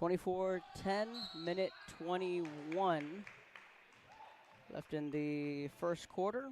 24-10, minute 21 left in the first quarter.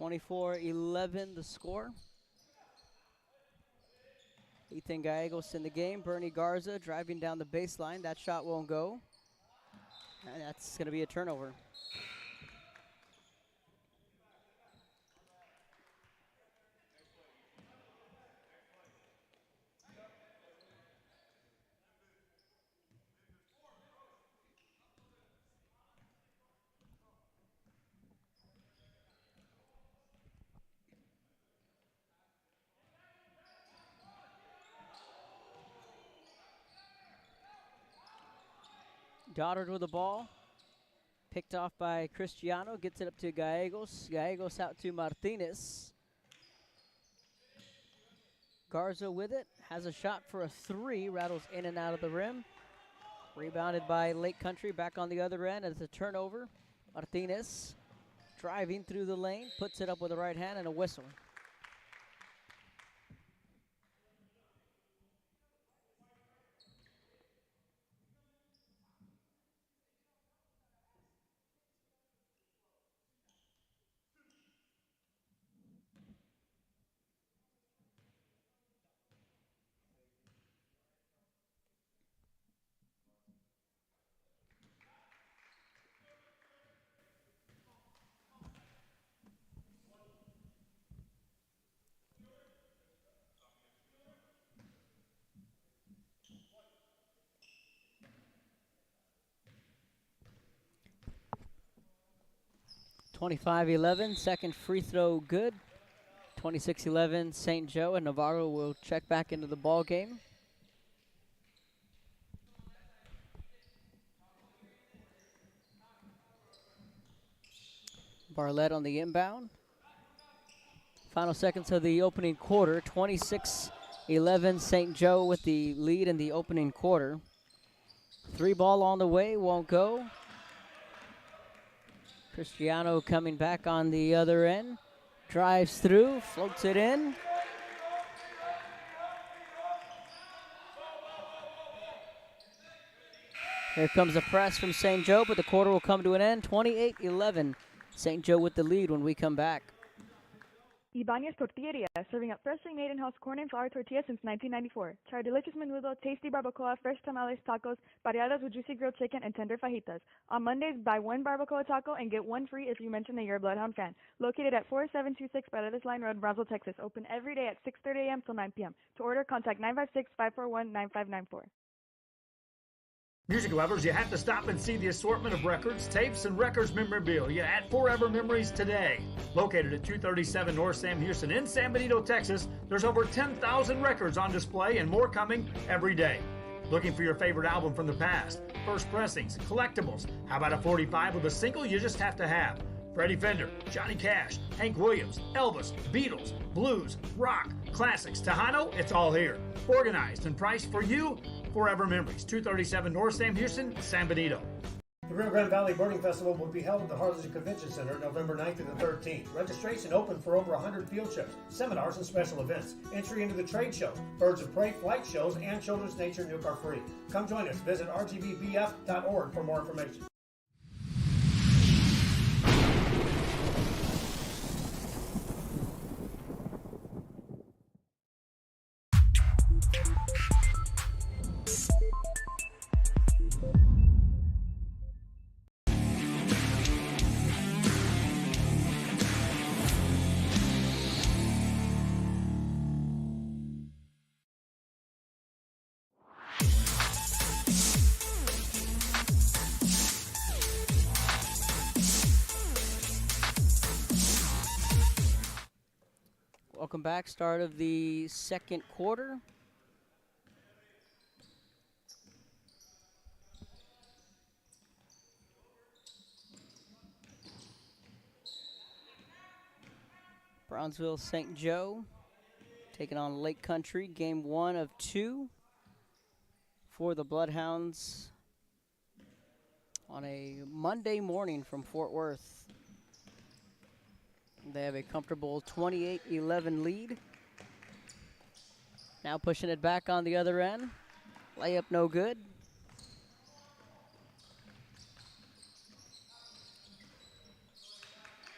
(24-11) the score. Ethan Gallegos in the game. Bernie Garza driving down the baseline. That shot won't go. And that's going to be a turnover. Goddard with the ball. Picked off by Cristiano. Gets it up to Gallegos. Gallegos out to Martinez. Garza with it. Has a shot for a three. Rattles in and out of the rim. Rebounded by Lake Country. Back on the other end. It's a turnover. Martinez driving through the lane. Puts it up with the right hand and a whistle. (25-11), second free throw good. 26-11, St. Joe, and Navarro will check back into the ball game. Barlett on the inbound. Final seconds of the opening quarter. 26-11, St. Joe with the lead in the opening quarter. Three ball on the way, won't go. Cristiano coming back on the other end. Drives through, floats it in. Here comes a press from St. Joe, but the quarter will come to an end. 28-11. St. Joe with the lead when we come back. Ibanez Tortilleria, serving up freshly made in-house corn and flour tortillas since 1994. Try delicious menudo, tasty barbacoa, fresh tamales, tacos, variadas with juicy grilled chicken, and tender fajitas. On Mondays, buy one barbacoa taco and get one free if you mention that you're a Bloodhound fan. Located at 4726 Paredes Line Road, Brownsville, Texas. Open every day at 6:30 a.m. till 9 p.m. To order, contact 956-541-9594. Music lovers, you have to stop and see the assortment of records, tapes, and records memorabilia at Forever Memories today. Located at 237 North Sam Houston in San Benito, Texas, there's over 10,000 records on display and more coming every day. Looking for your favorite album from the past, first pressings, collectibles? How about a 45 with a single you just have to have? Freddie Fender, Johnny Cash, Hank Williams, Elvis, Beatles, blues, rock, classics, Tejano, it's all here. Organized and priced for you. Forever Memories, 237 North Sam Houston, San Benito. The Rio Grande Valley Birding Festival will be held at the Harlingen Convention Center November 9th through the 13th. Registration open for over 100 field trips, seminars, and special events. Entry into the trade show, Birds of Prey flight shows, and Children's Nature Nuke are free. Come join us. Visit rgbvf.org for more information. Welcome back. Start of the second quarter. Brownsville St. Joe taking on Lake Country. Game 1 of 2 for the Bloodhounds on a Monday morning from Fort Worth. They have a comfortable 28-11 lead. Now pushing it back on the other end. Layup no good.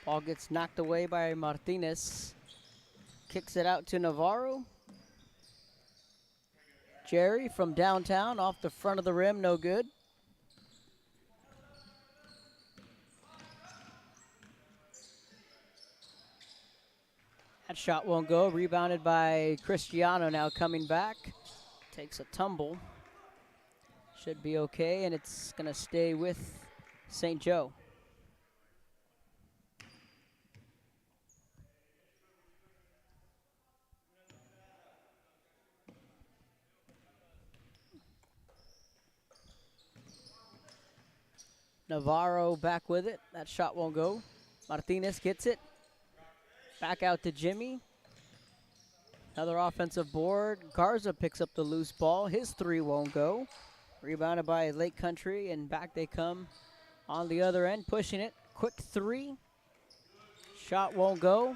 Ball gets knocked away by Martinez. Kicks it out to Navarro. Jerry from downtown off the front of the rim, no good. That shot won't go. Rebounded by Cristiano, now coming back. Takes a tumble. Should be okay, and it's going to stay with St. Joe. Navarro back with it. That shot won't go. Martinez gets it. Back out to Jimmy. Another offensive board. Garza picks up the loose ball. His three won't go. Rebounded by Lake Country, and back they come on the other end, pushing it. Quick three. Shot won't go.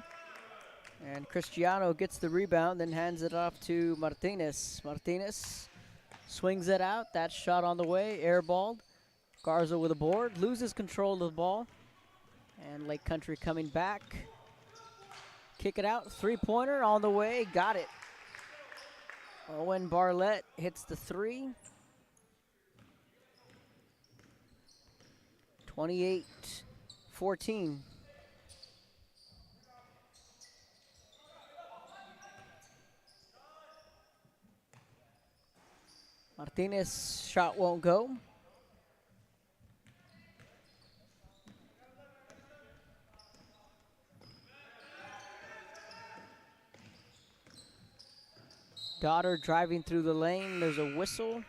And Cristiano gets the rebound, then hands it off to Martinez. Martinez swings it out. That shot on the way, airballed. Garza with a board, loses control of the ball. And Lake Country coming back. Kick it out, three-pointer on the way, got it. Owen Barlett hits the three. 28-14. Martinez shot won't go. Daughter driving through the lane. There's a whistle.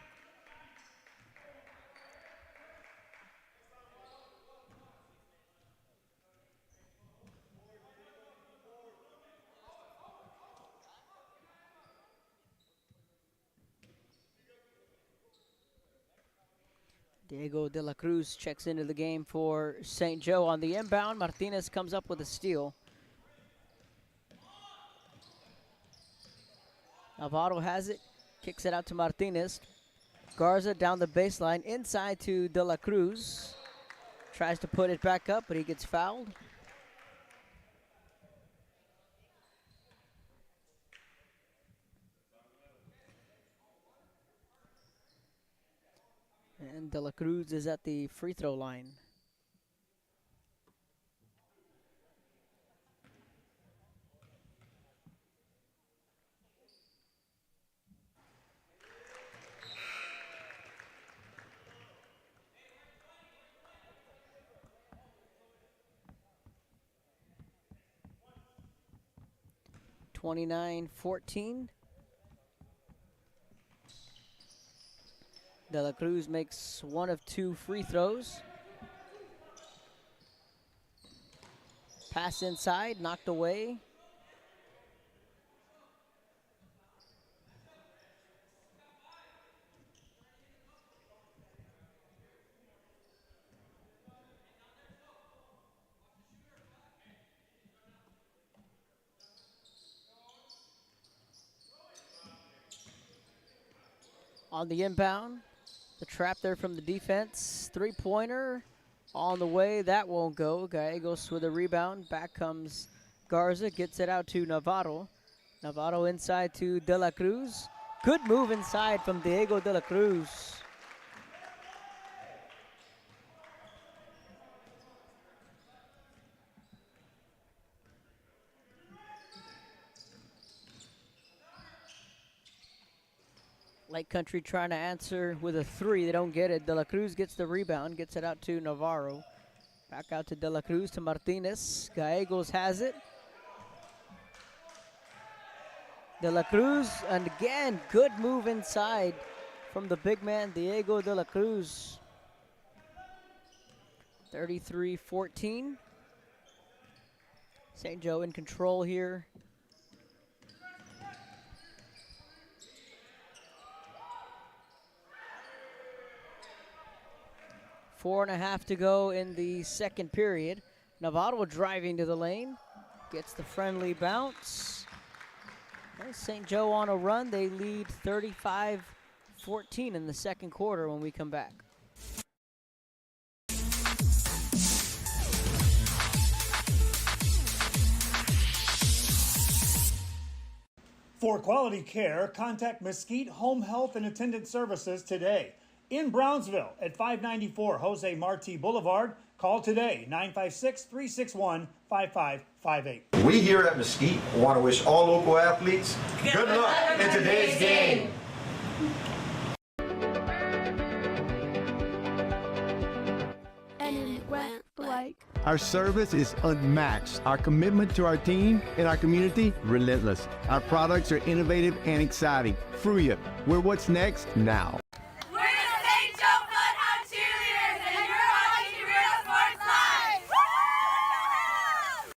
Diego de la Cruz checks into the game for St. Joe on the inbound. Martinez comes up with a steal. Navarro has it, kicks it out to Martinez. Garza down the baseline, inside to De La Cruz. Tries to put it back up, but he gets fouled. And De La Cruz is at the free throw line. (29-14). De La Cruz makes one of two free throws. Pass inside, knocked away. On the inbound, the trap there from the defense. Three-pointer on the way. That won't go. Gallegos with a rebound. Back comes Garza. Gets it out to Navarro. Navarro inside to De La Cruz. Good move inside from Diego De La Cruz. Lake Country trying to answer with a three. They don't get it. De La Cruz gets the rebound, gets it out to Navarro. Back out to De La Cruz to Martinez. Gallegos has it. De La Cruz, and again, good move inside from the big man, Diego De La Cruz. 33-14. St. Joe in control here. Four and a half to go in the second period. Navarro driving to the lane. Gets the friendly bounce. St. Joe on a run. They lead 35-14 in the second quarter when we come back. For quality care, contact Mesquite Home Health and Attendant Services today. In Brownsville at 594 Jose Marti Boulevard, call today, 956-361-5558. We here at Mesquite want to wish all local athletes good luck in today's game. And it went like. Our service is unmatched. Our commitment to our team and our community, relentless. Our products are innovative and exciting. Fruya, we're what's next now. We're the St. Joe Bloodhound Cheerleaders, and you're watching Real Sports Live!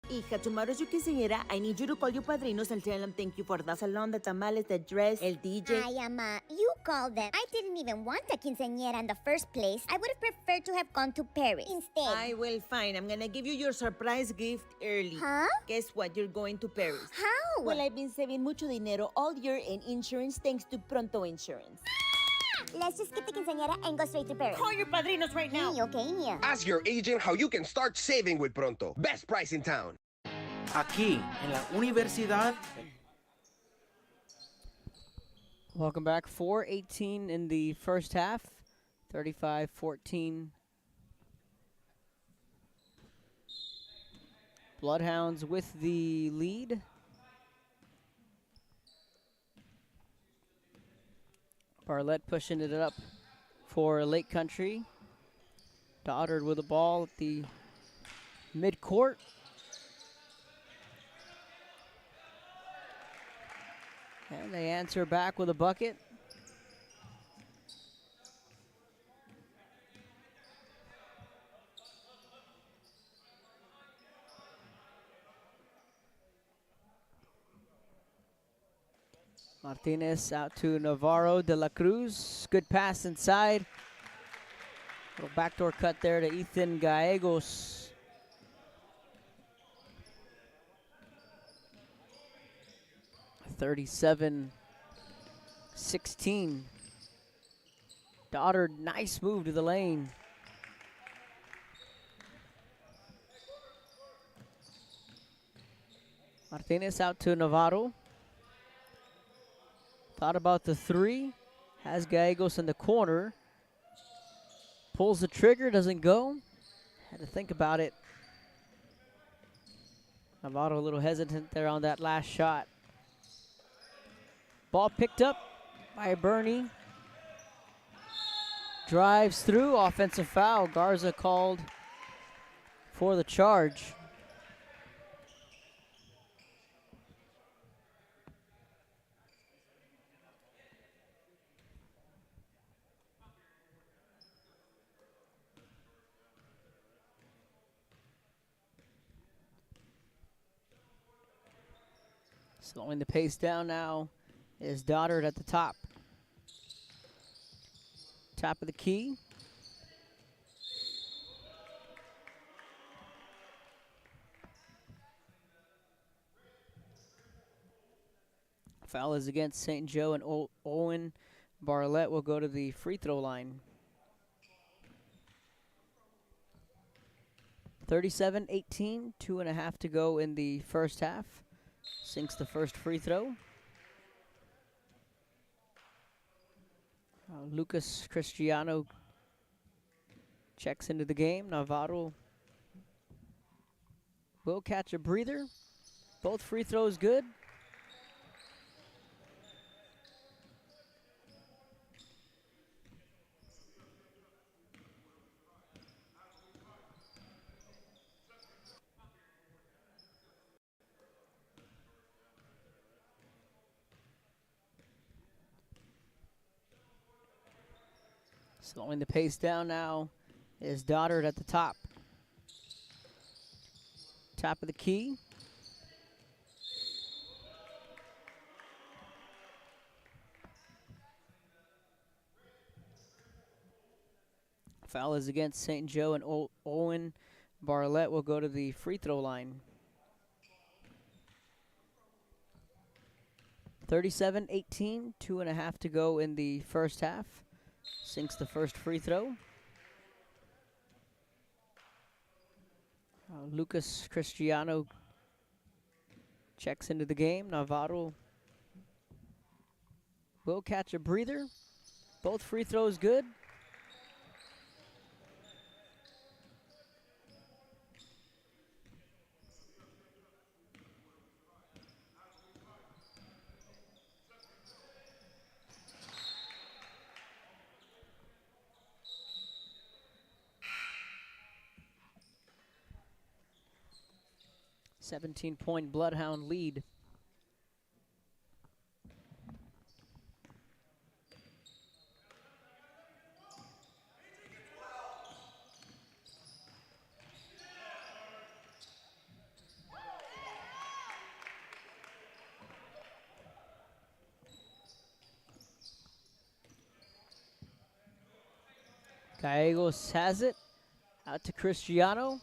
Hija, tomorrow's your quinceañera. I need you to call your padrinos and tell them thank you for the salon, the tamales, the dress, el DJ. Ay, Ama, you called them. I didn't even want a quinceañera in the first place. I would have preferred to have gone to Paris instead. I will, fine. I'm gonna give you your surprise gift early. Huh? Guess what? You're going to Paris. How? Well, I've been saving mucho dinero all year in insurance thanks to Pronto Insurance. Let's just skip the quinceañera and go straight to Paris. Call your padrinos right now. Okay, Nia. Ask your agent how you can start saving with Pronto. Best price in town. Aquí, en la universidad. Welcome back. 4:18 in the first half. 35-14. Bloodhounds with the lead. Barlett pushing it up for Lake Country. Doddard with the ball at the midcourt. And they answer back with a bucket. Martinez out to Navarro. De La Cruz. Good pass inside. Little backdoor cut there to Ethan Gallegos. (37-16). Doddard, nice move to the lane. Martinez out to Navarro. Thought about the three. Has Gallegos in the corner. Pulls the trigger, doesn't go. Had to think about it. Navarro a little hesitant there on that last shot. Ball picked up by Bernie. Drives through, offensive foul. Garza called for the charge. Slowing the pace down now is Doddard at the top. Top of the key. Foul is against St. Joe, and Owen Barlett will go to the free throw line. 37-18, 2.5 to go in the first half. Sinks the first free throw. Lucas Cristiano checks into the game. Navarro will catch a breather. Both free throws good. Slowing the pace down now is Doddard at the top. Top of the key. Foul is against St. Joe, and Owen Barlett will go to the free throw line. 37-18, 2.5 to go in the first half. Sinks the first free throw. Lucas Cristiano checks into the game. Navarro will catch a breather. Both free throws good. Point Bloodhound lead. Gallegos has it. Out to Cristiano.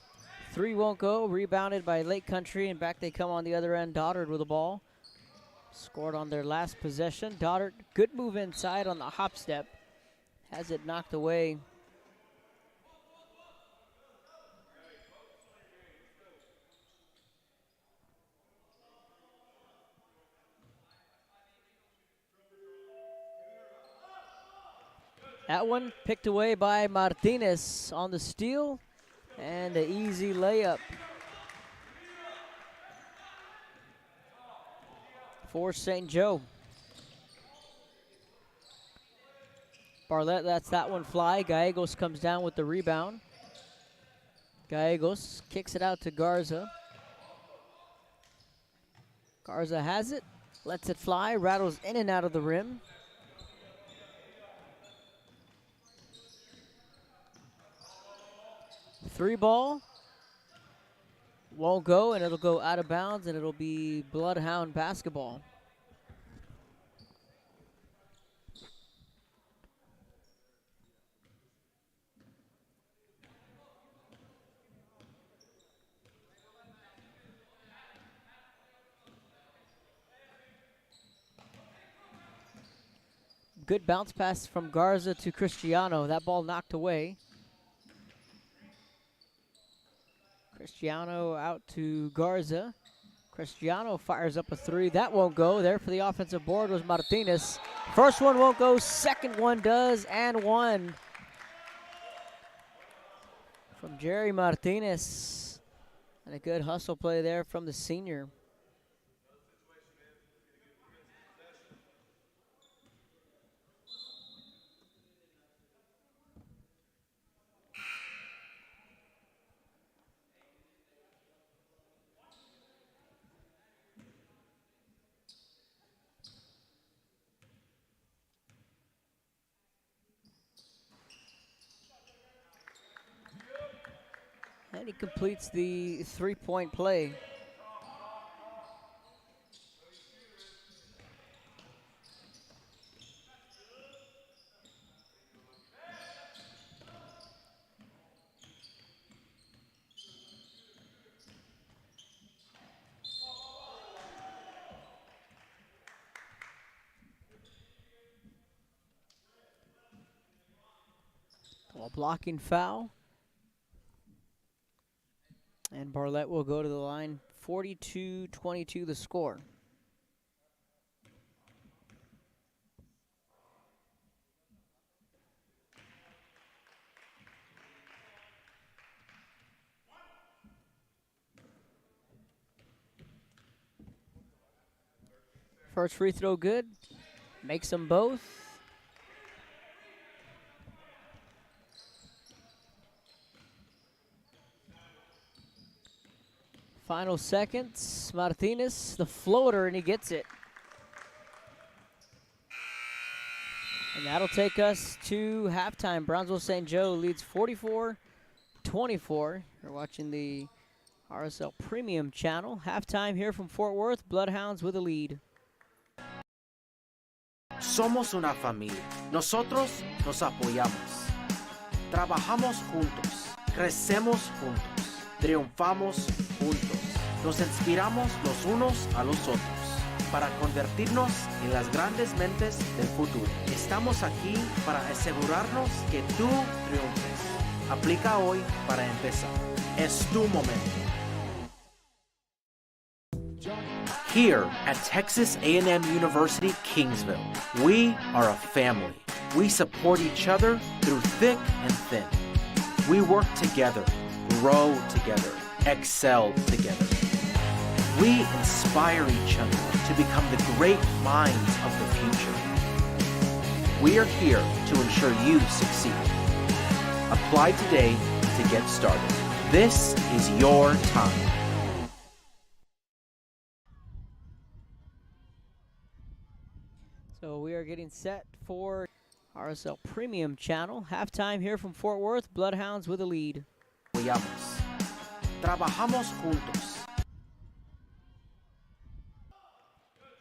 3 won't go. Rebounded by Lake Country, and back they come on the other end. Doddard with the ball. Scored on their last possession. Doddard, good move inside on the hop step. Has it knocked away. That one picked away by Martinez on the steal, and an easy layup for St. Joe. Barlett lets that one fly. Gallegos comes down with the rebound. Gallegos kicks it out to Garza. Garza has it, lets it fly, rattles in and out of the rim. Three ball. Won't go, and it'll go out of bounds, and it'll be Bloodhound basketball. Good bounce pass from Garza to Cristiano. That ball knocked away. Cristiano out to Garza. Cristiano fires up a 3. That won't go. There for the offensive board was Martinez. First one won't go. Second one does, and one. From Jerry Martinez. And a good hustle play there from the senior. And he completes the 3-point play. A blocking foul. And Barlett will go to the line. 42-22 the score. First free throw good. Makes them both. Final seconds. Martinez, the floater, and he gets it. And that'll take us to halftime. Brownsville St. Joe leads 44-24. You're watching the RSL Premium channel. Halftime here from Fort Worth. Bloodhounds with a lead. Somos una familia. Nosotros nos apoyamos. Trabajamos juntos. Crecemos juntos. Triunfamos juntos. Nos inspiramos los unos a los otros para convertirnos en las grandes mentes del futuro. Estamos aquí para asegurarnos que tú triunfes. Aplica hoy para empezar. Es tu momento. Here at Texas A&M University, Kingsville, we are a family. We support each other through thick and thin. We work together, grow together, excel together. We inspire each other to become the great minds of the future. We are here to ensure you succeed. Apply today to get started. This is your time. So we are getting set for RSL Premium channel. Halftime here from Fort Worth. Bloodhounds with a lead. Trabajamos juntos.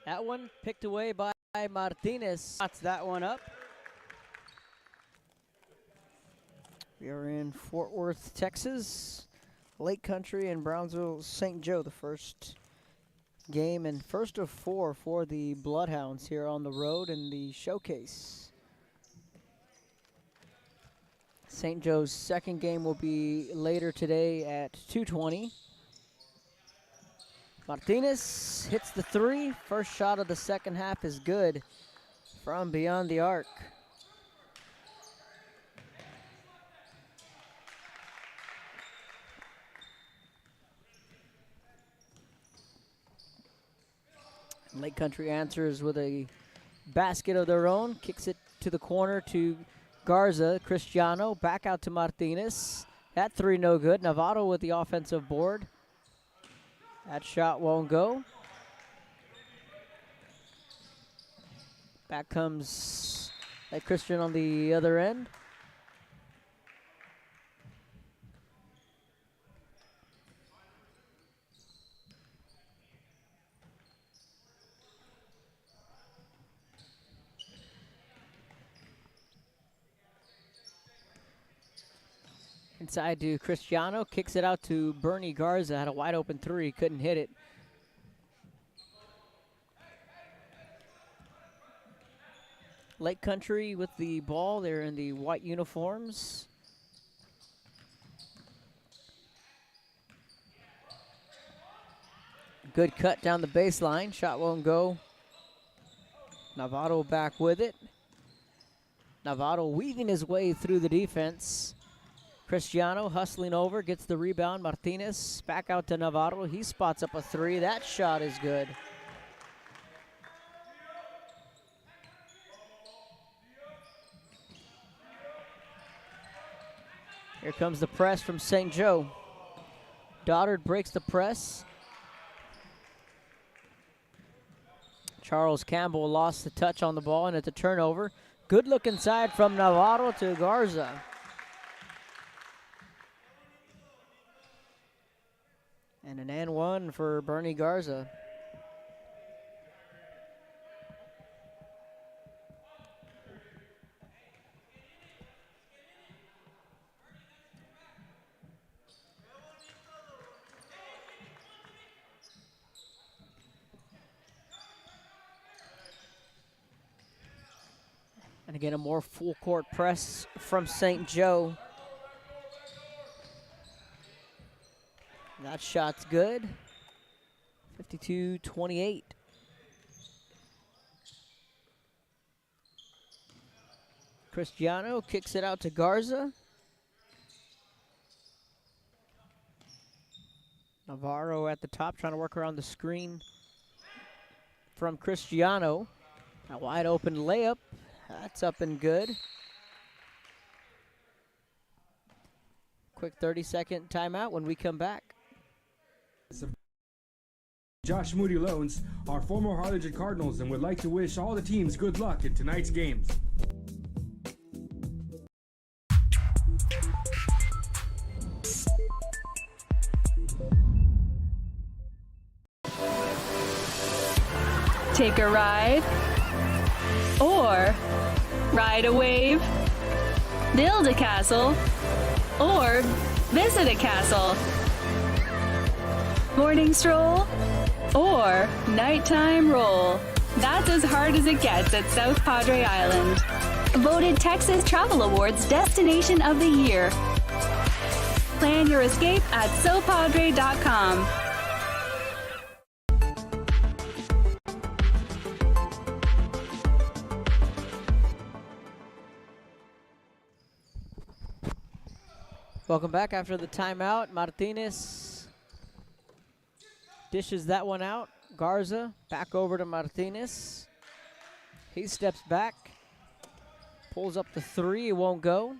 That one picked away by Martinez. That's that one up. We are in Fort Worth, Texas. Lake Country and Brownsville St. Joe, the first game and first of 4 for the Bloodhounds here on the road in the showcase. St. Joe's second game will be later today at 2:20. Martinez hits the 3. First shot of the second half is good from beyond the arc. Lake Country answers with a basket of their own, kicks it to the corner to Garza. Cristiano back out to Martinez. That 3 no good. Navarro with the offensive board. That shot won't go. Back comes Christian on the other end. Inside to Cristiano, kicks it out to Bernie Garza. Had a wide open 3, couldn't hit it. Lake Country with the ball. They're in the white uniforms. Good cut down the baseline. Shot won't go. Navarro back with it. Navarro weaving his way through the defense. Cristiano hustling over, gets the rebound. Martinez back out to Navarro. He spots up a 3. That shot is good. Here comes the press from St. Joe. Doddard breaks the press. Charles Campbell lost the touch on the ball, and it's a turnover. Good look inside from Navarro to Garza. And an and one for Bernie Garza. And again, a more full court press from St. Joe. That shot's good. 52-28. Cristiano kicks it out to Garza. Navarro at the top trying to work around the screen from Cristiano. A wide open layup. That's up and good. Quick 30-second timeout when we come back. Josh Moody Loans are former Harlingen Cardinals and would like to wish all the teams good luck in tonight's games. take a ride, or ride a wave, build a castle, or visit a castle, morning stroll, or nighttime roll. That's as hard as it gets at South Padre Island. Voted Texas Travel Awards Destination of the Year. Plan your escape at sopadre.com. Welcome back after the timeout. Martinez dishes that one out. Garza back over to Martinez. He steps back, pulls up the three, it won't go.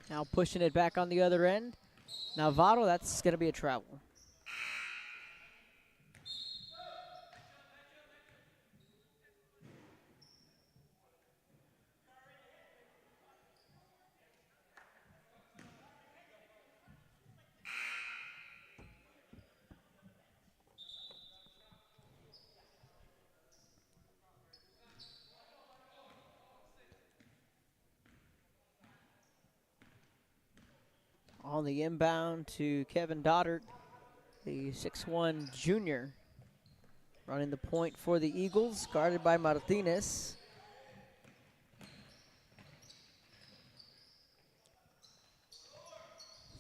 Now pushing it back on the other end. Navarro, that's going to be a travel. On the inbound to Kevin Doddard, the 6'1 junior, running the point for the Eagles, guarded by Martinez.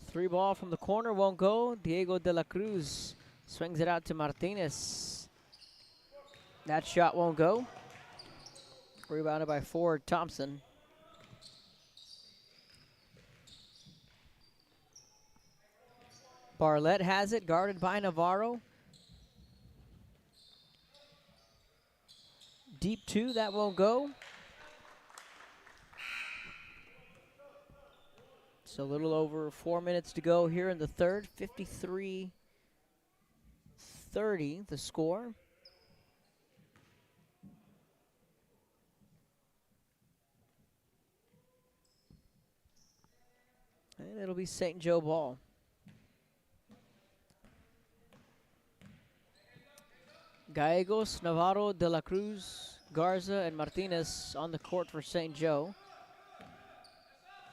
Three ball from the corner, won't go. Diego de la Cruz swings it out to Martinez. That shot won't go. Rebounded by Ford Thompson. Barlett has it, guarded by Navarro. Deep two, that won't go. So a little over 4 minutes to go here in the third. 53-30 the score. And it'll be St. Joe ball. Gallegos, Navarro, De La Cruz, Garza, and Martinez on the court for St. Joe.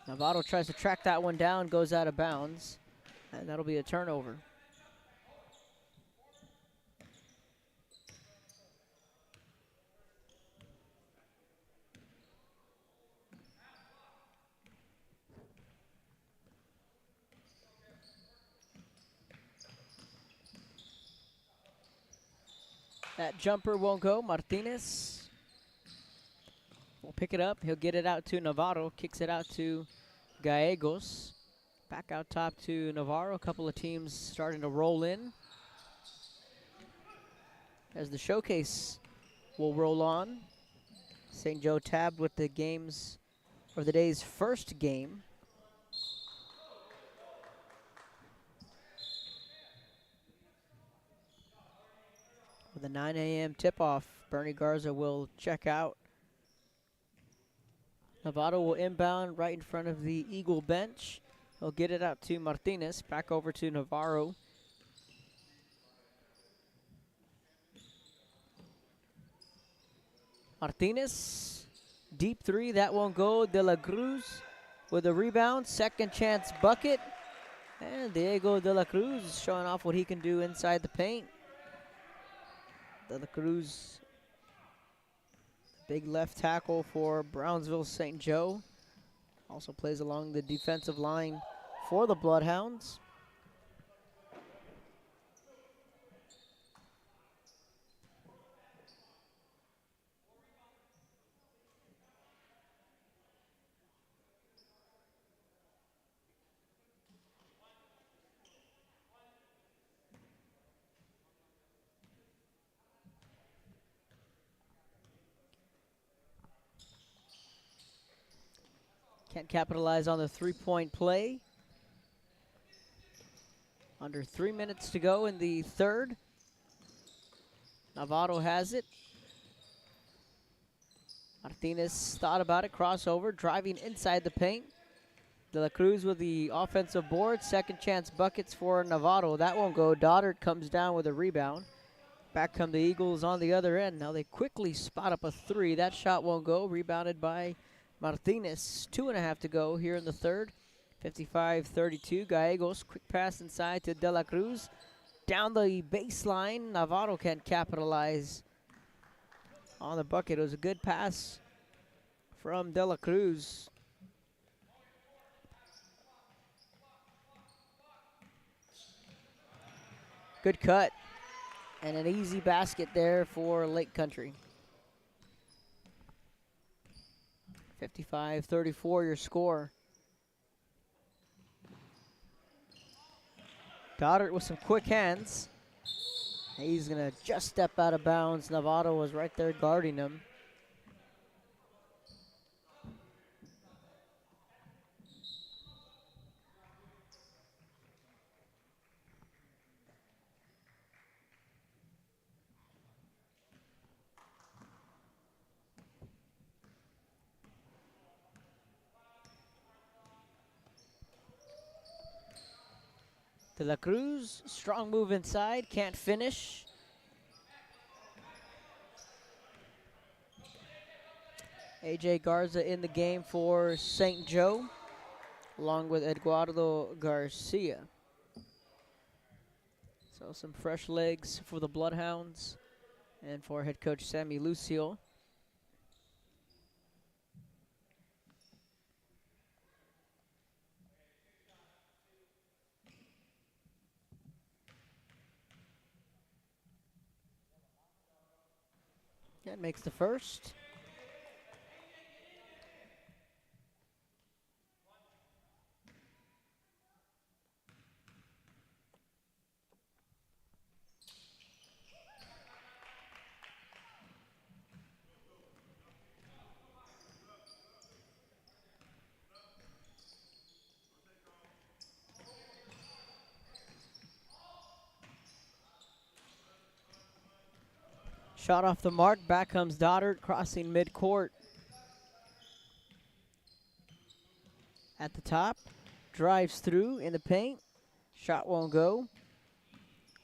Navarro tries to track that one down, goes out of bounds, and that'll be a turnover. That jumper won't go. Martinez will pick it up. He'll get it out to Navarro. Kicks it out to Gallegos. Back out top to Navarro. A couple of teams starting to roll in as the showcase will roll on. St. Joe tabbed with the games, or the day's first game. With a 9 a.m. tip-off, Bernie Garza will check out. Navarro will inbound right in front of the Eagle bench. He'll get it out to Martinez. Back over to Navarro. Martinez, deep three, that won't go. De La Cruz with a rebound, second chance bucket. And Diego De La Cruz is showing off what he can do inside the paint. De La Cruz, big left tackle for Brownsville St. Joe. Also plays along the defensive line for the Bloodhounds. Can't capitalize on the three-point play. Under 3 minutes to go in the third. Navarro has it. Martinez thought about it, crossover, driving inside the paint. De La Cruz with the offensive board. Second chance buckets for Navarro. That won't go. Doddard comes down with a rebound. Back come the Eagles on the other end. Now they quickly spot up a three. That shot won't go. Rebounded by Martinez. 2.5 to go here in the third. 55-32. Gallegos, quick pass inside to De La Cruz. Down the baseline. Navarro can't capitalize on the bucket. It was a good pass from De La Cruz. Good cut. And an easy basket there for Lake Country. 55-34 your score. Goddard with some quick hands. He's going to just step out of bounds. Navarro was right there guarding him. De La Cruz, strong move inside, can't finish. AJ Garza in the game for St. Joe, along with Eduardo Garcia. So some fresh legs for the Bloodhounds and for head coach Sammy Lucio. That makes the first. Shot off the mark, back comes Doddard, crossing midcourt. At the top, drives through in the paint. Shot won't go.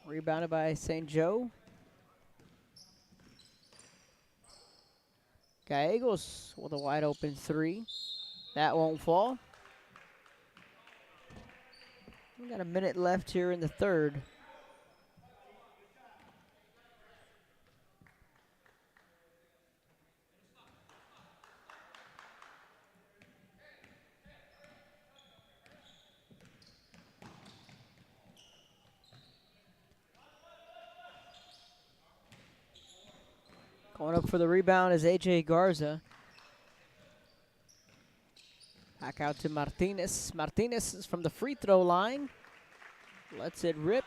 Rebounded by St. Joe. Gallegos with a wide open three. That won't fall. We got a minute left here in the third. Going up for the rebound is AJ Garza. Back out to Martinez. Martinez is from the free throw line. Lets it rip.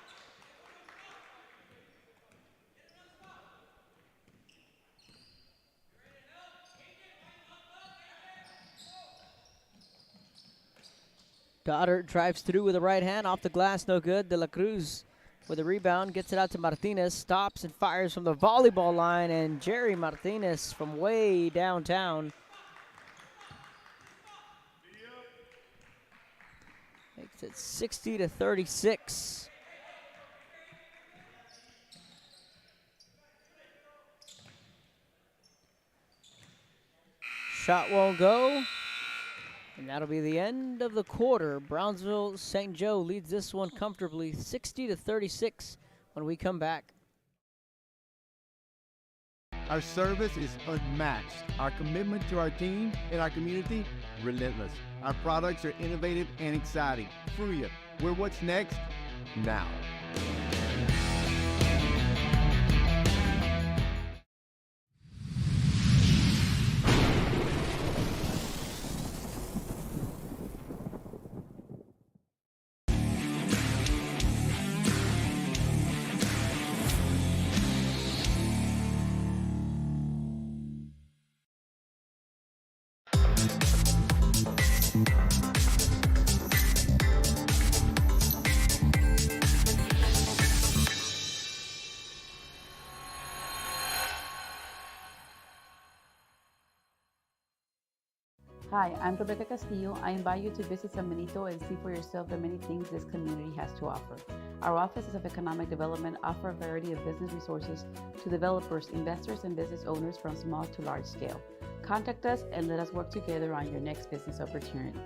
Goddard drives through with the right hand. Off the glass, no good. De La Cruz with a rebound, gets it out to Martinez, stops and fires from the volleyball line, and Jerry Martinez from way downtown makes it 60-36. Shot won't go, and that'll be the end of the quarter. Brownsville St. Joe leads this one comfortably, 60-36 when we come back. Our service is unmatched. Our commitment to our team and our community, relentless. Our products are innovative and exciting. Fruya, we're what's next now. Hi, I'm Rebecca Castillo. I invite you to visit San Benito and see for yourself the many things this community has to offer. Our offices of economic development offer a variety of business resources to developers, investors, and business owners from small to large scale. Contact us and let us work together on your next business opportunity.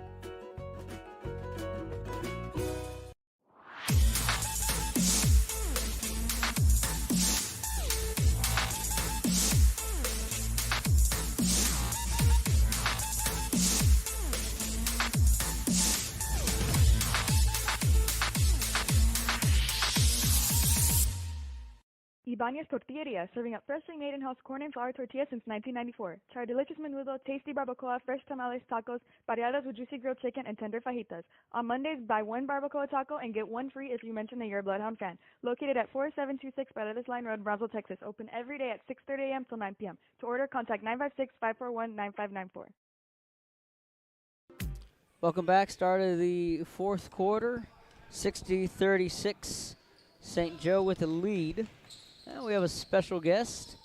Ibanez Tortilleria, serving up freshly made in-house corn and flour tortillas since 1994. Try our delicious menudo, tasty barbacoa, fresh tamales, tacos, variadas with juicy grilled chicken, and tender fajitas. On Mondays, buy one barbacoa taco and get one free if you mention that you're a Bloodhound fan. Located at 4726 Paredes Line Road, Brownsville, Texas. Open every day at 6:30 a.m. till 9 p.m. To order, contact 956-541-9594. Welcome back. Start of the fourth quarter. 60-36. St. Joe with the lead. And we have a special guest.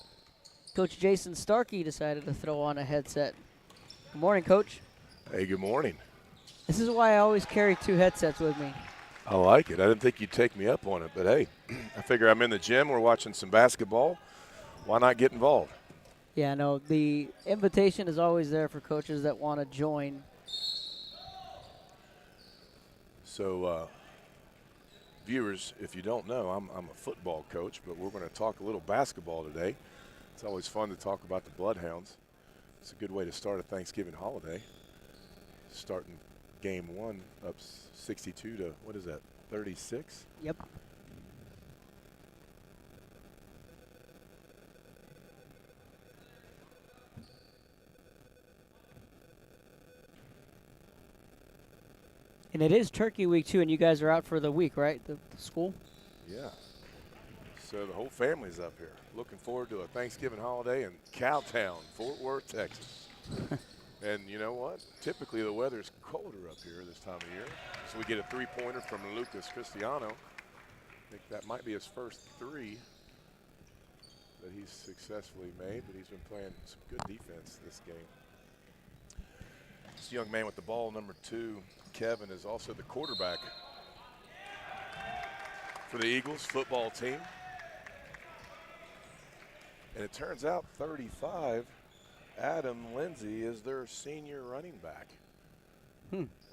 Coach Jason Starkey decided to throw on a headset. Good morning, Coach. Hey, good morning. This is why I always carry two headsets with me. I like it. I didn't think you'd take me up on it, but hey, I figure I'm in the gym. We're watching some basketball. Why not get involved? Yeah, no, the invitation is always there for coaches that want to join. So, viewers, if you don't know, I'm a football coach, but we're going to talk a little basketball today. It's always fun to talk about the Bloodhounds. It's a good way to start a Thanksgiving holiday. Starting game one up 62 to, what is that, 36? Yep. And it is Turkey Week, too, and you guys are out for the week, right, the school? Yeah. So the whole family's up here. Looking forward to a Thanksgiving holiday in Cowtown, Fort Worth, Texas. And you know what? Typically the weather's colder up here this time of year. So we get a three-pointer from Lucas Cristiano. I think that might be his first three that he's successfully made, but he's been playing some good defense this game. This young man with the ball, number 2, Kevin, is also the quarterback for the Eagles football team. And it turns out 35, Adam Lindsay, is their senior running back.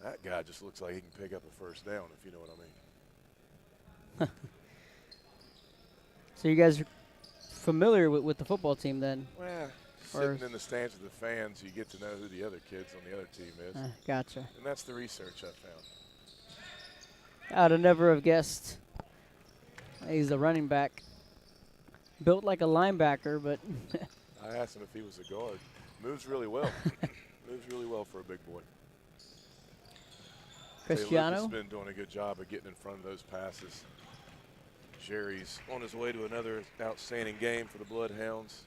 That guy just looks like he can pick up a first down, if you know what I mean. So you guys are familiar with the football team then? Well, sitting in the stands with the fans, you get to know who the other kids on the other team is. Gotcha. And that's the research I found. I'd have never have guessed he's the running back. Built like a linebacker, but I asked him if he was a guard. Moves really well. Moves really well for a big boy. Cristiano has been doing a good job of getting in front of those passes. Jerry's on his way to another outstanding game for the Bloodhounds.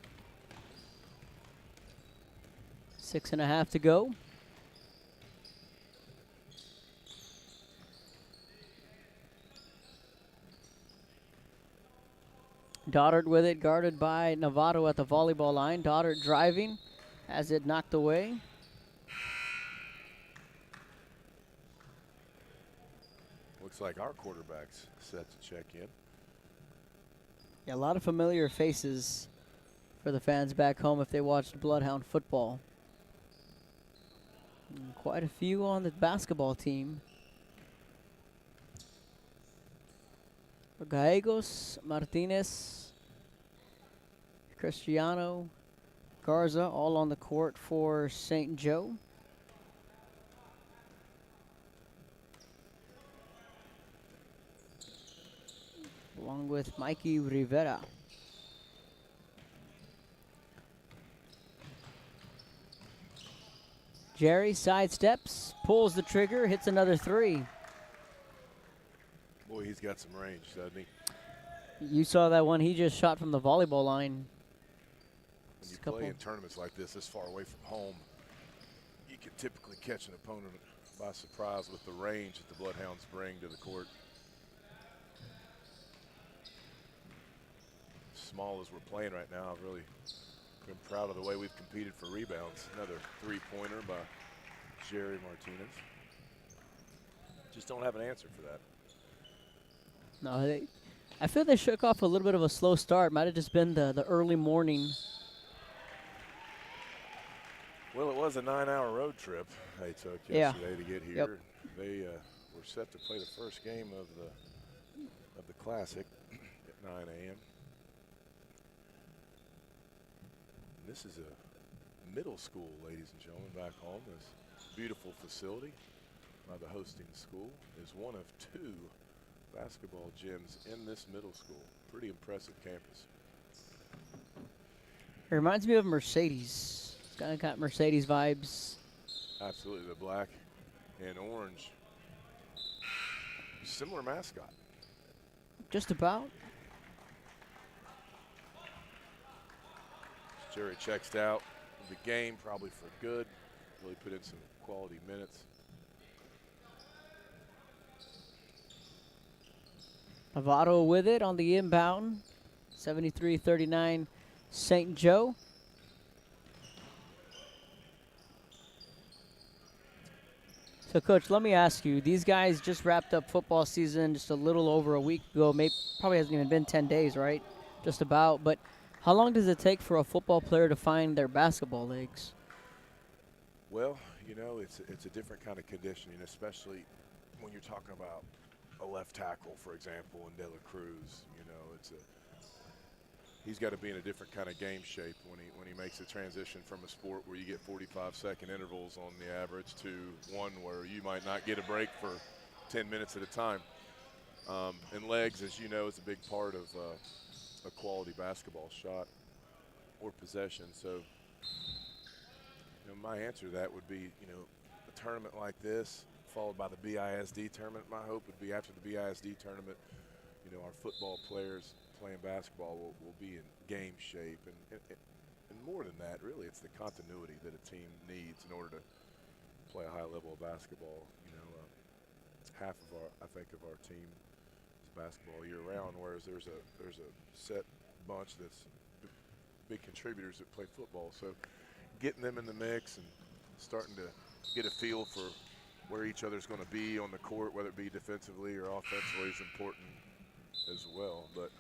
6.5 to go. Doddard with it, guarded by Novato at the volleyball line. Doddard driving, has it knocked away. Looks like our quarterback's set to check in. Yeah, a lot of familiar faces for the fans back home if they watched Bloodhound football. And quite a few on the basketball team. Gallegos, Martinez, Cristiano, Garza, all on the court for St. Joe. Along with Mikey Rivera. Jerry sidesteps, pulls the trigger, hits another three. Boy, he's got some range, doesn't he? You saw that one he just shot from the volleyball line. When you play in tournaments like this far away from home, you can typically catch an opponent by surprise with the range that the Bloodhounds bring to the court. Small as we're playing right now, I've really been proud of the way we've competed for rebounds. Another three-pointer by Jerry Martinez. Just don't have an answer for that. No, I feel they shook off a little bit of a slow start. Might have just been the early morning. Well, it was a 9-hour road trip they took Yeah. yesterday to get here. Yep. They were set to play the first game of the Classic at 9 a.m. This is a middle school, ladies and gentlemen, back home. This beautiful facility by the hosting school is one of 2 basketball gyms in this middle school. Pretty impressive campus. It reminds me of Mercedes. It's kind of got Mercedes vibes. Absolutely, the black and orange. Similar mascot. Just about. Jerry checks out the game, probably for good. Really put in some quality minutes. Novato with it on the inbound. 73-39 St. Joe. So, Coach, let me ask you. These guys just wrapped up football season just a little over a week ago. Probably hasn't even been 10 days, right? Just about. But how long does it take for a football player to find their basketball legs? Well, you know, it's a different kind of conditioning, especially when you're talking about a left tackle, for example, in De La Cruz. You know, he's got to be in a different kind of game shape when he makes a transition from a sport where you get 45-second intervals on the average to one where you might not get a break for 10 minutes at a time. And legs, as you know, is a big part of a quality basketball shot or possession. So, you know, my answer to that would be, you know, a tournament like this, followed by the BISD tournament. My hope would be after the BISD tournament, you know, our football players playing basketball will be in game shape. And more than that, really, it's the continuity that a team needs in order to play a high level of basketball. You know, half of I think of our team is basketball year round, whereas there's a set bunch that's big contributors that play football. So getting them in the mix and starting to get a feel for where each other's going to be on the court, whether it be defensively or offensively, is important as well. But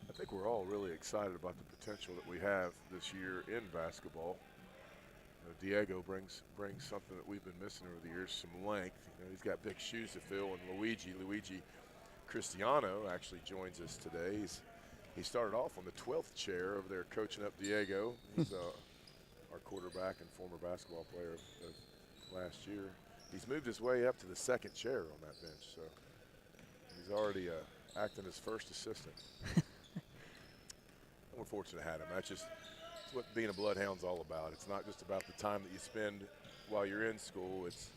I think we're all really excited about the potential that we have this year in basketball. You know, Diego brings something that we've been missing over the years, some length. You know, he's got big shoes to fill, and Luigi Cristiano actually joins us today. He started off on the 12th chair over there coaching up Diego. He's our quarterback and former basketball player of last year. He's moved his way up to the 2nd chair on that bench, so he's already acting as first assistant. We're fortunate to have him. That's what being a Bloodhound's all about. It's not just about the time that you spend while you're in school. It's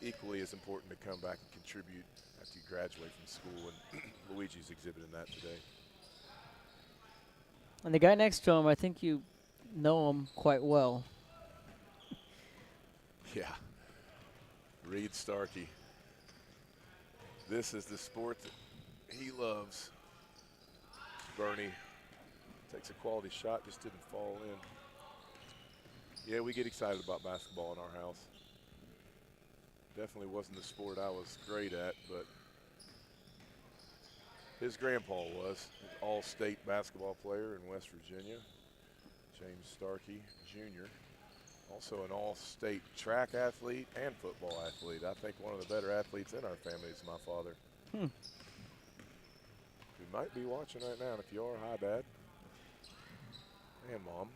equally as important to come back and contribute after you graduate from school, and Luigi's exhibiting that today. And the guy next to him, I think you know him quite well. Yeah. Reed Starkey. This is the sport that he loves. Bernie takes a quality shot, just didn't fall in. Yeah, we get excited about basketball in our house. Definitely wasn't the sport I was great at, but his grandpa was an all-state basketball player in West Virginia, James Starkey Jr., also an all-state track athlete and football athlete. I think one of the better athletes in our family is my father. Who might be watching right now, and if you are, hi, Dad. And Mom.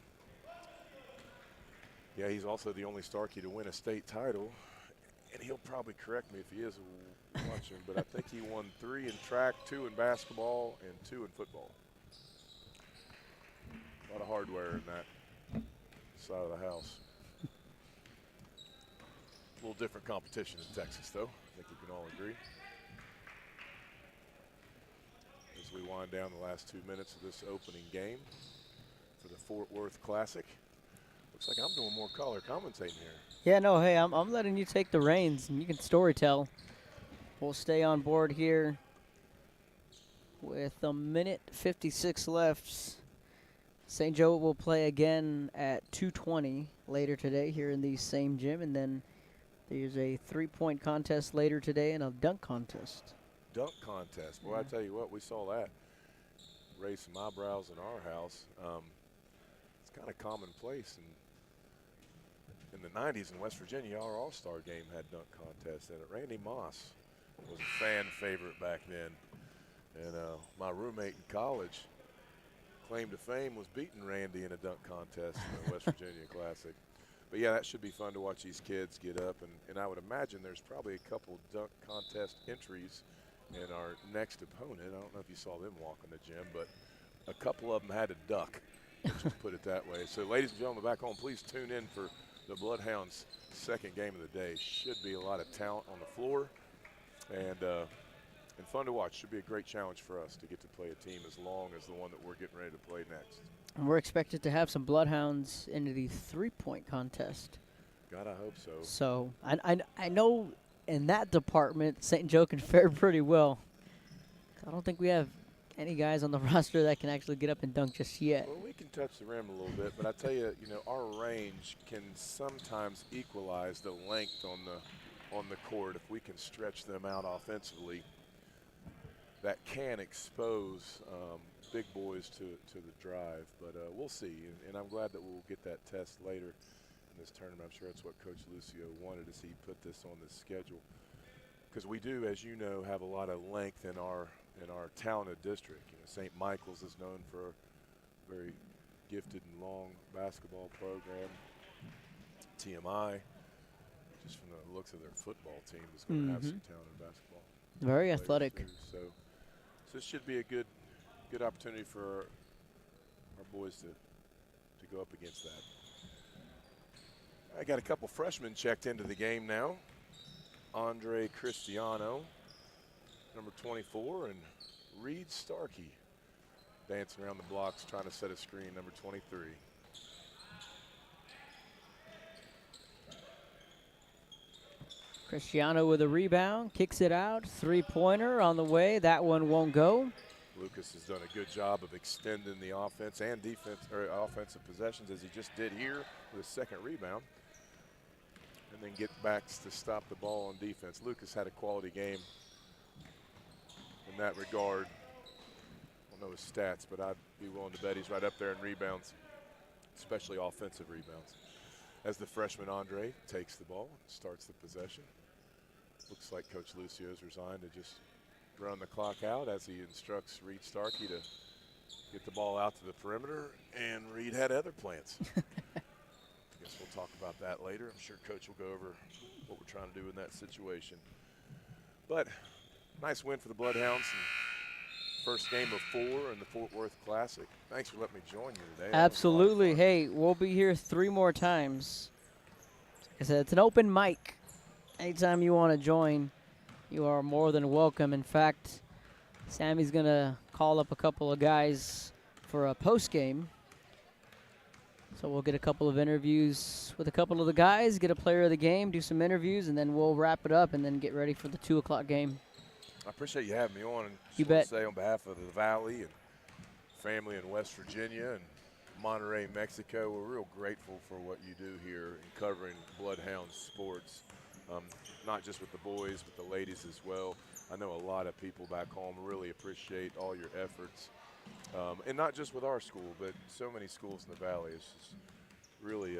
Yeah, he's also the only Starkey to win a state title, and he'll probably correct me if he is watching, but I think he won 3 in track, 2 in basketball, and 2 in football. A lot of hardware in that side of the house. A little different competition in Texas, though. I think we can all agree. As we wind down the last 2 minutes of this opening game for the Fort Worth Classic. Looks like I'm doing more color commentating here. Yeah, no, hey, I'm letting you take the reins, and you can storytell. We'll stay on board here with 1:56 left. St. Joe will play again at 2:20 later today here in the same gym, and then There's a 3-point contest later today and a dunk contest. Dunk contest. Boy, I tell you what, we saw that. Raise some eyebrows in our house. It's kind of commonplace. In the 90s in West Virginia, our All-Star game had dunk contests in it. Randy Moss was a fan favorite back then. And my roommate in college, claim to fame, was beating Randy in a dunk contest in the West Virginia Classic. But yeah, that should be fun to watch these kids get up. And I would imagine there's probably a couple dunk contest entries in our next opponent. I don't know if you saw them walk in the gym, but a couple of them had to duck, let's just put it that way. So ladies and gentlemen back home, please tune in for the Bloodhounds' second game of the day. Should be a lot of talent on the floor and fun to watch. Should be a great challenge for us to get to play a team as long as the one that we're getting ready to play next. And we're expected to have some Bloodhounds into the 3-point contest. God, I hope so. So I know in that department, St. Joe can fare pretty well. I don't think we have any guys on the roster that can actually get up and dunk just yet. Well, we can touch the rim a little bit, but I tell you, our range can sometimes equalize the length on the court if we can stretch them out offensively. That can expose big boys to the drive, but we'll see. And I'm glad that we'll get that test later in this tournament. I'm sure that's what Coach Lucio wanted as he put this on the schedule, because we do, as you know, have a lot of length in our talented district. St. Michael's is known for a very gifted and long basketball program. TMI, just from the looks of their football team, is going to have some talented basketball. Very athletic. Too. So this should be a good opportunity for our boys to go up against that. I got a couple freshmen checked into the game now. Andre Cristiano, number 24, and Reed Starkey dancing around the blocks trying to set a screen, number 23. Cristiano with a rebound, kicks it out, 3-pointer on the way. That one won't go. Lucas has done a good job of extending the offense and defense, or offensive possessions, as he just did here with a second rebound. And then get backs to stop the ball on defense. Lucas had a quality game in that regard. I don't know his stats, but I'd be willing to bet he's right up there in rebounds, especially offensive rebounds. As the freshman Andre takes the ball, starts the possession. Looks like Coach Lucio's resigned to just run the clock out as he instructs Reed Starkey to get the ball out to the perimeter, and Reed had other plans. I guess we'll talk about that later. I'm sure Coach will go over what we're trying to do in that situation. But nice win for the Bloodhounds. First game of 4 in the Fort Worth Classic. Thanks for letting me join you today. Absolutely. Hey, we'll be here 3 more times. Like I said, it's an open mic. Anytime you want to join, you are more than welcome. In fact, Sammy's going to call up a couple of guys for a post game. So we'll get a couple of interviews with a couple of the guys, get a player of the game, do some interviews, and then we'll wrap it up and then get ready for the 2 o'clock game. I appreciate you having me on. And you bet. Say on behalf of the Valley and family in West Virginia and Monterrey, Mexico, we're real grateful for what you do here in covering Bloodhound sports. Not just with the boys, but the ladies as well. I know a lot of people back home really appreciate all your efforts. And not just with our school, but so many schools in the Valley. It's just really,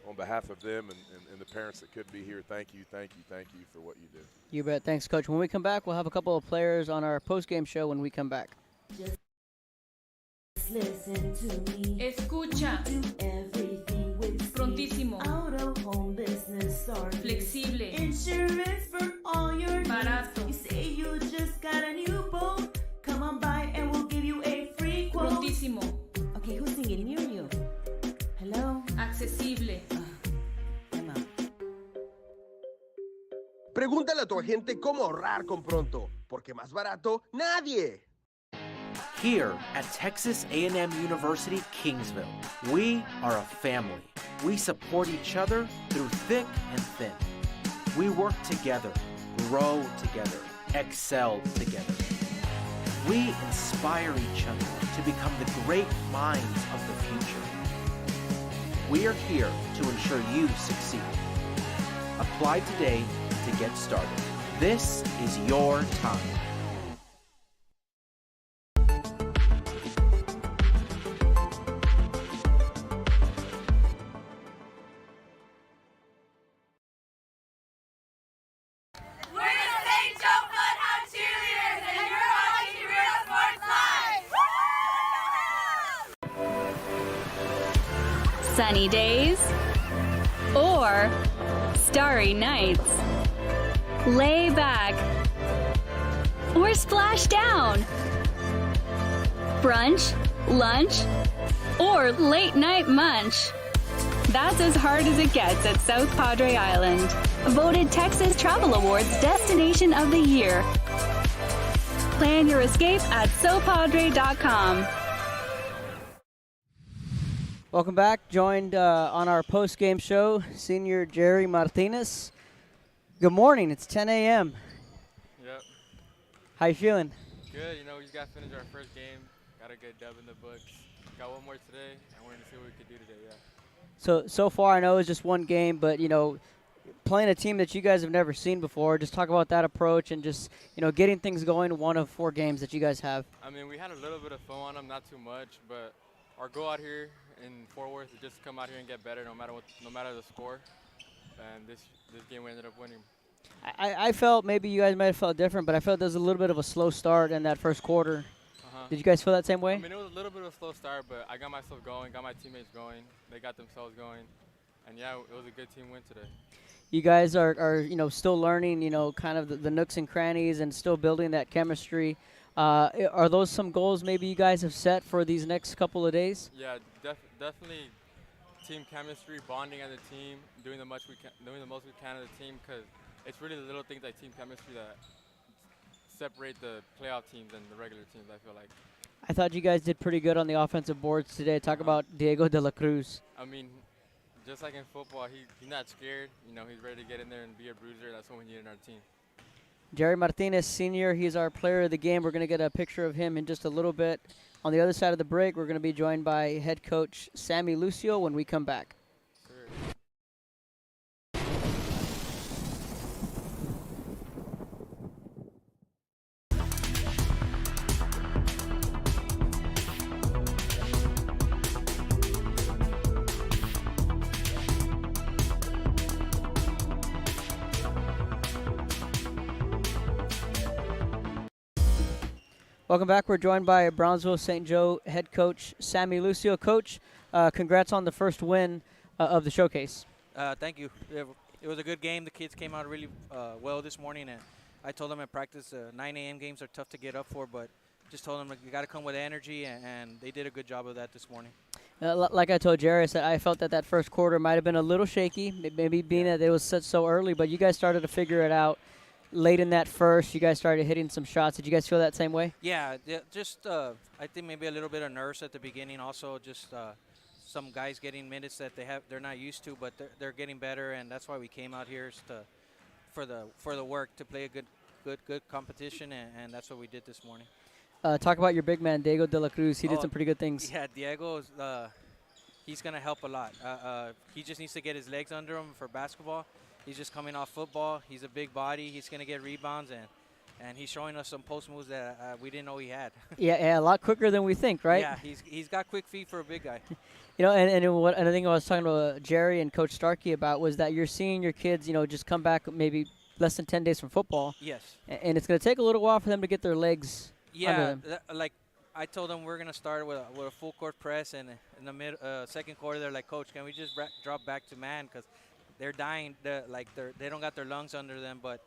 on behalf of them and the parents that could be here, thank you for what you do. You bet. Thanks, Coach. When we come back, we'll have a couple of players on our post-game show when we come back. Just listen to me. Escucha. Do everything with Prontísimo. Out of home business or Flexible. Insurance for all your needs. Barato. You say you just got a new boat. Come on by and we'll give you a free quote. Prontísimo. Okay, who's singing near you? Hello? Accesible. Pregúntale a tu agente cómo ahorrar con Pronto, porque más barato, nadie. Here at Texas A&M University, Kingsville, we are a family. We support each other through thick and thin. We work together, grow together, excel together. We inspire each other to become the great minds of the future. We are here to ensure you succeed. Apply today to get started. This is your time. We're the St. Joe Bloodhound Cheerleaders, and you're watching Real Sports Live! Sunny days or starry nights. Lay back or splash down. Brunch, lunch, or late night munch. That's as hard as it gets at South Padre Island. Voted Texas Travel Awards Destination of the Year. Plan your escape at sopadre.com. Welcome back. Joined on our post-game show, senior Jerry Martinez. Good morning. It's 10 a.m. Yep. How you feeling? Good. You know, we just got finished our first game. Got a good dub in the books. Got one more today, and we're going to see what we could do today, yeah. So far, I know it's just one game, but, you know, playing a team that you guys have never seen before, just talk about that approach and just, you know, getting things going, one of 4 games that you guys have. I mean, we had a little bit of fun on them, not too much, but our goal out here in Fort Worth is just to come out here and get better no matter the score. And this game we ended up winning. I felt maybe you guys might have felt different, but I felt there was a little bit of a slow start in that first quarter. Did you guys feel that same way? I mean, it was a little bit of a slow start, but I got myself going, got my teammates going. They got themselves going. And, yeah, it was a good team win today. You guys are you know, still learning, you know, kind of the nooks and crannies and still building that chemistry. Are those some goals maybe you guys have set for these next couple of days? Yeah, definitely team chemistry, bonding as a team, doing the most we can as a team, because it's really the little things like team chemistry that separate the playoff teams and the regular teams, I feel like. I thought you guys did pretty good on the offensive boards today. Talk about Diego de la Cruz. I mean, just like in football, he's not scared. You know, he's ready to get in there and be a bruiser. That's what we need in our team. Jerry Martinez, senior, he's our player of the game. We're going to get a picture of him in just a little bit. On the other side of the break, we're going to be joined by head coach Sammy Lucio when we come back. Welcome back. We're joined by Brownsville St. Joe head coach Sammy Lucio. Coach, congrats on the first win of the showcase. Thank you. It was a good game. The kids came out really well this morning, and I told them at practice 9 a.m. games are tough to get up for, but just told them like, you got to come with energy, and they did a good job of that this morning. Like I told Jerry, I felt that first quarter might have been a little shaky, maybe being that it was so early, but you guys started to figure it out. Late in that first, you guys started hitting some shots. Did you guys feel that same way? Yeah, just I think maybe a little bit of nerves at the beginning. Also, just some guys getting minutes that they're not used to, but they're getting better, and that's why we came out here for the work to play a good competition, and that's what we did this morning. Talk about your big man, Diego de la Cruz. He did some pretty good things. Yeah, Diego, he's going to help a lot. He just needs to get his legs under him for basketball. He's just coming off football. He's a big body. He's going to get rebounds, and he's showing us some post moves that we didn't know he had. yeah, a lot quicker than we think, right? Yeah, he's got quick feet for a big guy. You know, and I think I was talking to Jerry and Coach Starkey about was that you're seeing your kids, you know, just come back maybe less than 10 days from football. Yes. And it's going to take a little while for them to get their legs under them. Like I told them we're going to start with a full court press, and in the second quarter they're like, Coach, can we just drop back to man, because they're dying. They don't got their lungs under them, but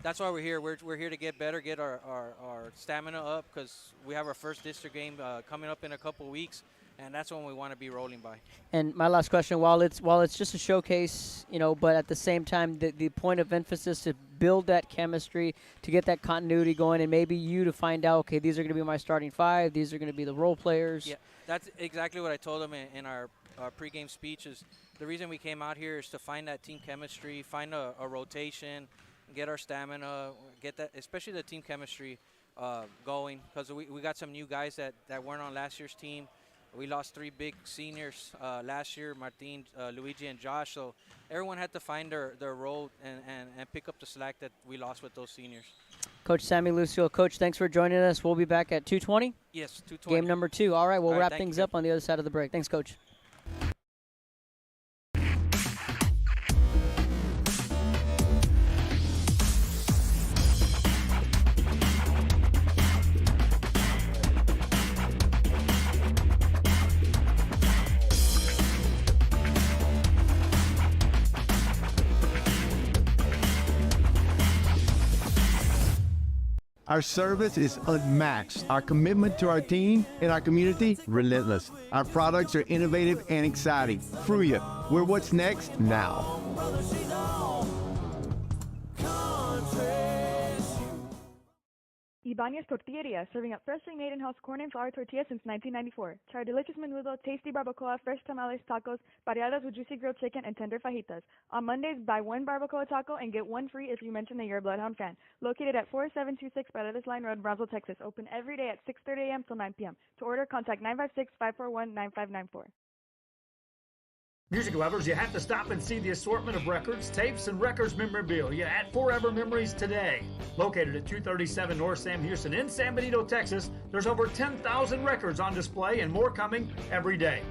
that's why we're here. We're here to get better, get our stamina up, because we have our first district game coming up in a couple weeks, and that's when we want to be rolling by. And my last question, while it's just a showcase, you know, but at the same time, the point of emphasis to build that chemistry, to get that continuity going, and maybe you to find out, okay, these are going to be my starting 5, these are going to be the role players. Yeah, that's exactly what I told them in our pregame speech. Is the reason we came out here is to find that team chemistry, find a rotation, get our stamina, get that, especially the team chemistry going, because we got some new guys that weren't on last year's team. We lost 3 big seniors last year, Martin, Luigi, and Josh. So everyone had to find their role and pick up the slack that we lost with those seniors. Coach Sammy Lucio. Coach, thanks for joining us. We'll be back at 2:20. Yes, 2:20. Game number 2. All right, we'll All right, wrap thank things you. up on the other side of the break. Thanks, Coach. Our service is unmatched. Our commitment to our team and our community, relentless. Our products are innovative and exciting. Fruya, we're what's next now. Ibanez Tortilleria, serving up freshly made in-house corn and flour tortillas since 1994. Try our delicious menudo, tasty barbacoa, fresh tamales, tacos, pareadas with juicy grilled chicken, and tender fajitas. On Mondays, buy 1 barbacoa taco and get 1 free if you mention that you're a Bloodhound fan. Located at 4726 Paredes Line Road, Brownsville, Texas. Open every day at 6:30 a.m. till 9 p.m. To order, contact 956-541-9594. Music lovers, you have to stop and see the assortment of records, tapes, and records memorabilia at Forever Memories today. Located at 237 North Sam Houston in San Benito, Texas, there's over 10,000 records on display and more coming every day.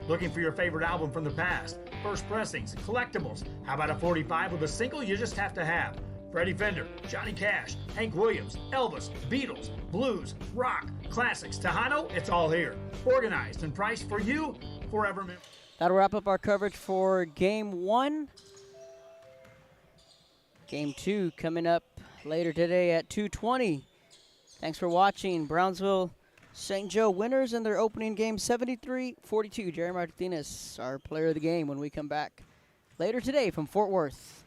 Looking for your favorite album from the past, first pressings, collectibles. How about a 45 with a single you just have to have? Freddie Fender, Johnny Cash, Hank Williams, Elvis, Beatles, blues, rock, classics, Tejano, it's all here. Organized and priced for you, Forever Memories. That'll wrap up our coverage for Game 1. Game 2 coming up later today at 2:20. Thanks for watching. Brownsville St. Joe winners in their opening game 73-42. Jerry Martinez, our player of the game when we come back later today from Fort Worth.